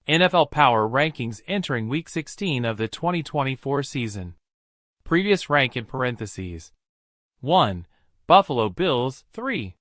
NFL Power Rankings entering Week 16 of the 2024 season. Previous rank in parentheses. 1. Buffalo Bills, 3.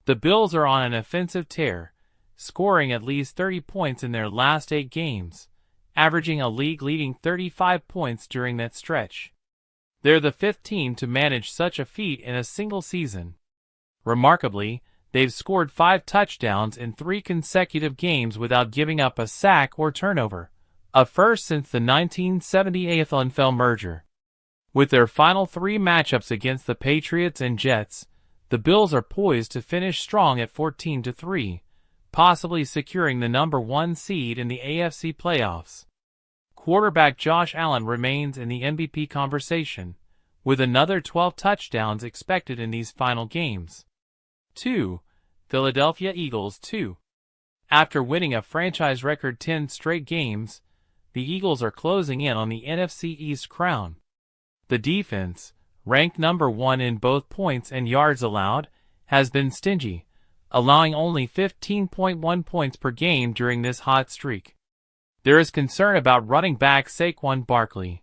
The Bills are on an offensive tear, scoring at least 30 points in their last 8 games, averaging a league-leading 35 points during that stretch. They're the 5th team to manage such a feat in a single season. Remarkably, they've scored 5 touchdowns in 3 consecutive games without giving up a sack or turnover, a first since the 1970 AFL-NFL merger. With their final 3 matchups against the Patriots and Jets, the Bills are poised to finish strong at 14-3, possibly securing the number 1 seed in the AFC playoffs. Quarterback Josh Allen remains in the MVP conversation, with another 12 touchdowns expected in these final games. 2. Philadelphia Eagles, 2. After winning a franchise record 10 straight games, the Eagles are closing in on the NFC East crown. The defense, ranked number 1 in both points and yards allowed, has been stingy, allowing only 15.1 points per game during this hot streak. There is concern about running back Saquon Barkley,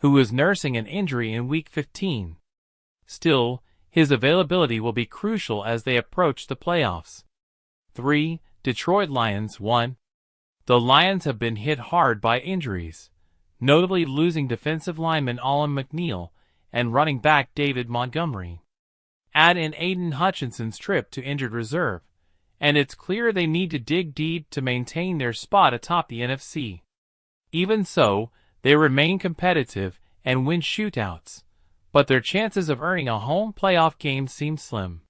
who is nursing an injury in Week 15. Still, his availability will be crucial as they approach the playoffs. 3. Detroit Lions, 1. The Lions have been hit hard by injuries, notably losing defensive lineman Alan McNeil and running back David Montgomery. Add in Aiden Hutchinson's trip to injured reserve, and it's clear they need to dig deep to maintain their spot atop the NFC. Even so, they remain competitive and win shootouts, but their chances of earning a home playoff game seem slim.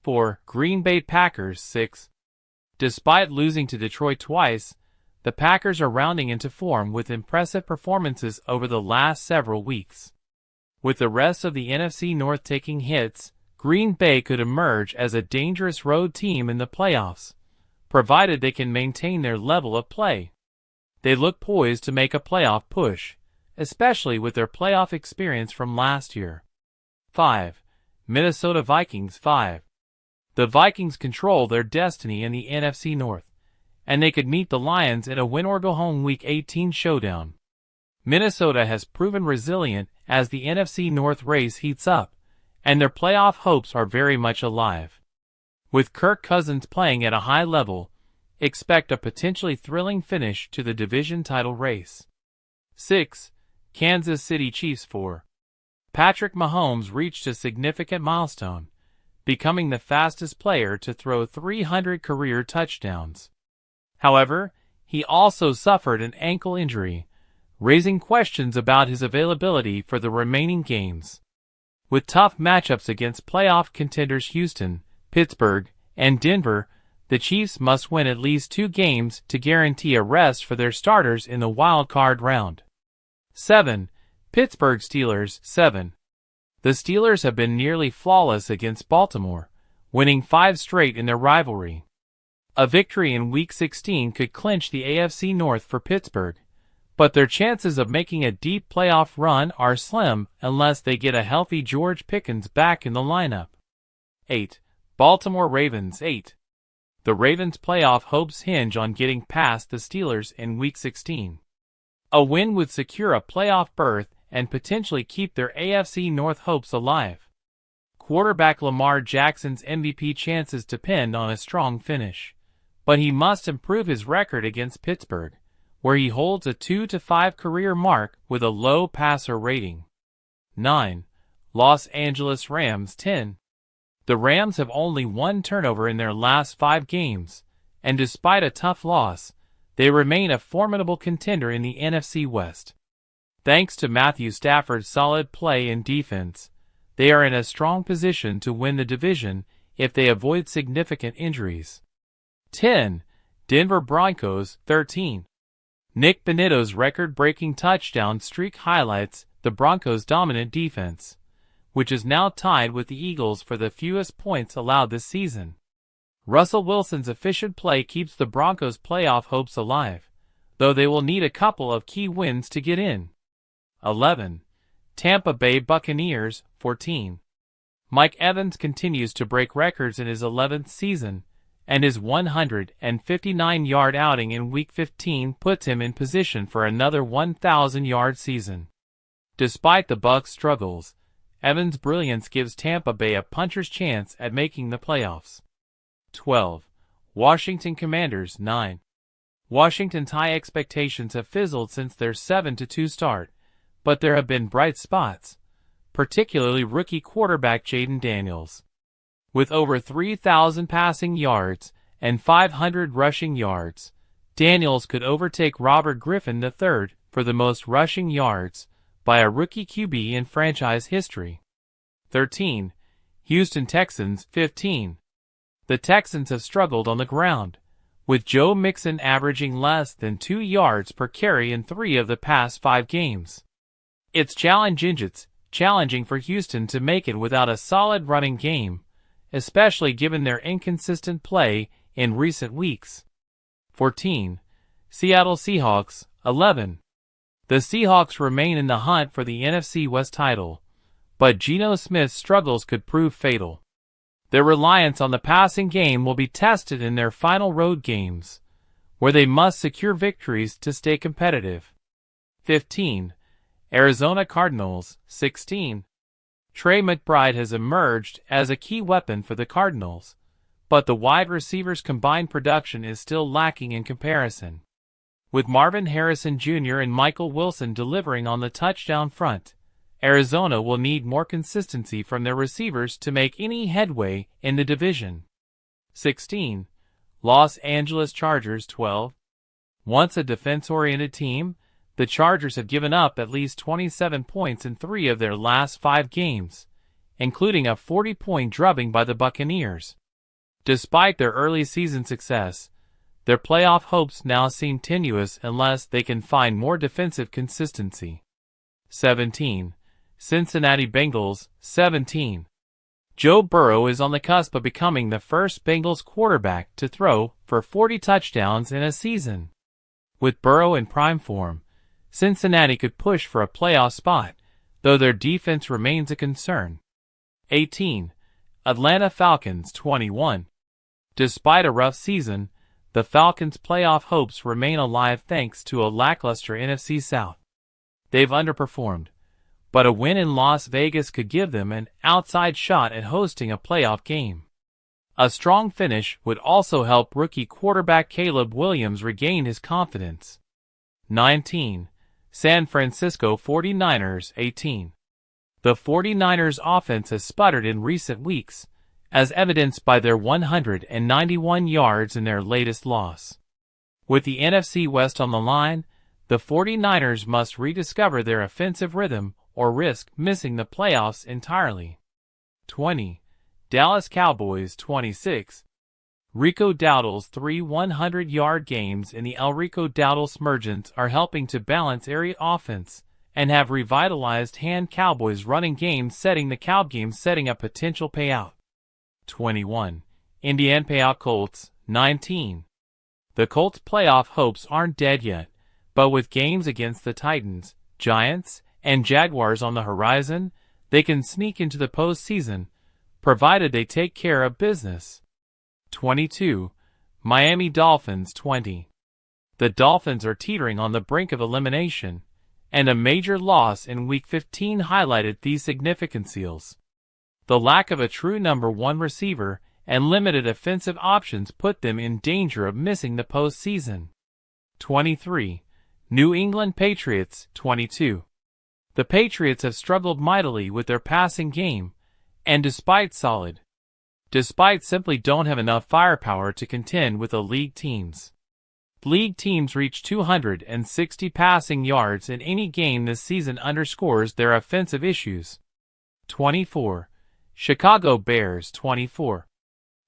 4. Green Bay Packers, 6. Despite losing to Detroit twice, the Packers are rounding into form with impressive performances over the last several weeks. With the rest of the NFC North taking hits, Green Bay could emerge as a dangerous road team in the playoffs, provided they can maintain their level of play. They look poised to make a playoff push, especially with their playoff experience from last year. 5. Minnesota Vikings, 5. The Vikings control their destiny in the NFC North, and they could meet the Lions in a win-or-go-home Week 18 showdown. Minnesota has proven resilient as the NFC North race heats up, and their playoff hopes are very much alive. With Kirk Cousins playing at a high level, expect a potentially thrilling finish to the division title race. 6. Kansas City Chiefs, 4. Patrick Mahomes reached a significant milestone, becoming the fastest player to throw 300 career touchdowns. However, he also suffered an ankle injury, raising questions about his availability for the remaining games. With tough matchups against playoff contenders Houston, Pittsburgh, and Denver, the Chiefs must win at least 2 games to guarantee a rest for their starters in the wild card round. 7. Pittsburgh Steelers, 7. The Steelers have been nearly flawless against Baltimore, winning 5 straight in their rivalry. A victory in Week 16 could clinch the AFC North for Pittsburgh, but their chances of making a deep playoff run are slim unless they get a healthy George Pickens back in the lineup. 8. Baltimore Ravens, 8. The Ravens' playoff hopes hinge on getting past the Steelers in Week 16. A win would secure a playoff berth and potentially keep their AFC North hopes alive. Quarterback Lamar Jackson's MVP chances depend on a strong finish, but he must improve his record against Pittsburgh, where he holds a 2-5 career mark with a low passer rating. 9. Los Angeles Rams, 10. The Rams have only 1 turnover in their last 5 games, and despite a tough loss, they remain a formidable contender in the NFC West. Thanks to Matthew Stafford's solid play and defense, they are in a strong position to win the division if they avoid significant injuries. 10. Denver Broncos, 13. Nick Bonitto's record-breaking touchdown streak highlights the Broncos' dominant defense, which is now tied with the Eagles for the fewest points allowed this season. Russell Wilson's efficient play keeps the Broncos' playoff hopes alive, though they will need a couple of key wins to get in. 11. Tampa Bay Buccaneers, 14. Mike Evans continues to break records in his 11th season, and his 159-yard outing in Week 15 puts him in position for another 1,000-yard season. Despite the Bucs' struggles, Evans' brilliance gives Tampa Bay a puncher's chance at making the playoffs. 12. Washington Commanders 9. Washington's high expectations have fizzled since their 7-2 start, but there have been bright spots, particularly rookie quarterback Jayden Daniels. With over 3,000 passing yards and 500 rushing yards, Daniels could overtake Robert Griffin III for the most rushing yards by a rookie QB in franchise history. 13. Houston Texans 15. The Texans have struggled on the ground, with Joe Mixon averaging less than 2 yards per carry in 3 of the past 5 games. It's challenging for Houston to make it without a solid running game, especially given their inconsistent play in recent weeks. 14. Seattle Seahawks 11. The Seahawks remain in the hunt for the NFC West title, but Geno Smith's struggles could prove fatal. Their reliance on the passing game will be tested in their final road games, where they must secure victories to stay competitive. 15. Arizona Cardinals 16. Trey McBride has emerged as a key weapon for the Cardinals, but the wide receivers' combined production is still lacking in comparison. With Marvin Harrison Jr. and Michael Wilson delivering on the touchdown front, Arizona will need more consistency from their receivers to make any headway in the division. 16. Los Angeles Chargers 12. Once a defense-oriented team, the Chargers have given up at least 27 points in 3 of their last 5 games, including a 40-point drubbing by the Buccaneers. Despite their early season success, their playoff hopes now seem tenuous unless they can find more defensive consistency. 17. Cincinnati Bengals 17. Joe Burrow is on the cusp of becoming the first Bengals quarterback to throw for 40 touchdowns in a season. With Burrow in prime form, Cincinnati could push for a playoff spot, though their defense remains a concern. 18. Atlanta Falcons 21. Despite a rough season, the Falcons' playoff hopes remain alive thanks to a lackluster NFC South. They've underperformed, but a win in Las Vegas could give them an outside shot at hosting a playoff game. A strong finish would also help rookie quarterback Caleb Williams regain his confidence. 19. San Francisco 49ers 18. The 49ers' offense has sputtered in recent weeks, as evidenced by their 191 yards in their latest loss. With the NFC West on the line, the 49ers must rediscover their offensive rhythm or risk missing the playoffs entirely. 20. Dallas Cowboys 26. Rico Dowdle's 3 100-yard games in the El Rico Dowdle Smurgeons are helping to balance area offense and have revitalized hand Cowboys running game, setting a potential payout. 21. Indiana payout Colts 19. The Colts' playoff hopes aren't dead yet, but with games against the Titans, Giants, and Jaguars on the horizon, they can sneak into the postseason, provided they take care of business. 22. Miami Dolphins 20. The Dolphins are teetering on the brink of elimination, and a major loss in Week 15 highlighted these significant seals. The lack of a true number 1 receiver and limited offensive options put them in danger of missing the postseason. 23. New England Patriots 22. The Patriots have struggled mightily with their passing game, and despite simply don't have enough firepower to contend with the league teams. League teams reach 260 passing yards in any game this season underscores their offensive issues. 24. Chicago Bears 24.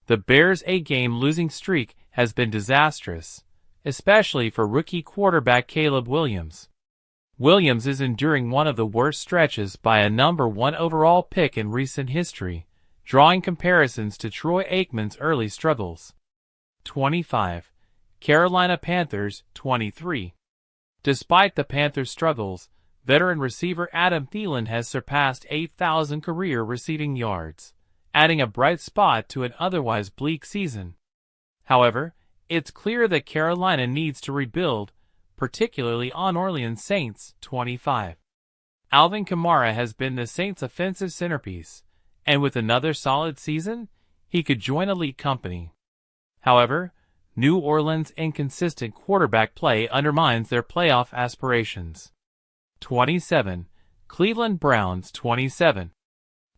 The Bears' 8-game losing streak has been disastrous, especially for rookie quarterback Caleb Williams. Williams is enduring one of the worst stretches by a number 1 overall pick in recent history, drawing comparisons to Troy Aikman's early struggles. 25. Carolina Panthers 23. Despite the Panthers' struggles, veteran receiver Adam Thielen has surpassed 8,000 career receiving yards, adding a bright spot to an otherwise bleak season. However, it's clear that Carolina needs to rebuild, particularly on Orleans Saints. 25. Alvin Kamara has been the Saints' offensive centerpiece, and with another solid season, he could join elite company. However, New Orleans' inconsistent quarterback play undermines their playoff aspirations. 27. Cleveland Browns. 27.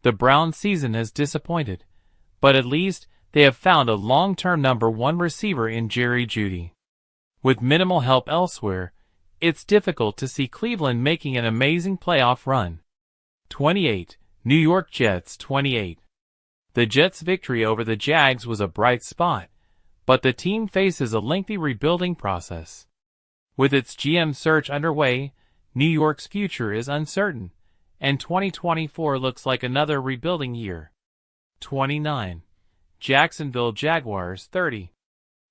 The Browns' season has disappointed, but at least they have found a long-term number one receiver in Jerry Jeudy. With minimal help elsewhere, it's difficult to see Cleveland making an amazing playoff run. 28. New York Jets. 28. The Jets' victory over the Jags was a bright spot, but the team faces a lengthy rebuilding process. With its GM search underway, New York's future is uncertain, and 2024 looks like another rebuilding year. 29. Jacksonville Jaguars. 30.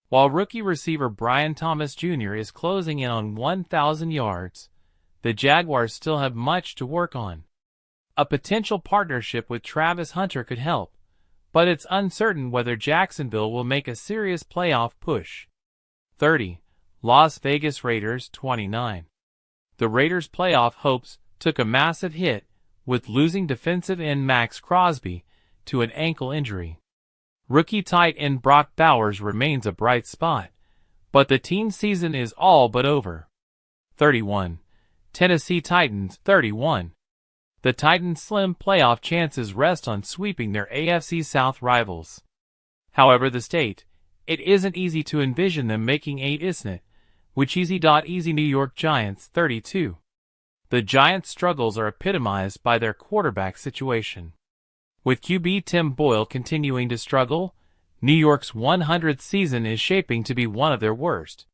While rookie receiver Brian Thomas Jr. is closing in on 1,000 yards, the Jaguars still have much to work on. A potential partnership with Travis Hunter could help, but it's uncertain whether Jacksonville will make a serious playoff push. 30. Las Vegas Raiders. 29. The Raiders' playoff hopes took a massive hit with losing defensive end Max Crosby to an ankle injury. Rookie tight end Brock Bowers remains a bright spot, but the team's season is all but over. 31. Tennessee Titans. 31. The Titans' slim playoff chances rest on sweeping their AFC South rivals. However, it isn't easy to envision them making 8, isn't it? Which easy. New York Giants. 32. The Giants' struggles are epitomized by their quarterback situation. With QB Tim Boyle continuing to struggle, New York's 100th season is shaping to be one of their worst.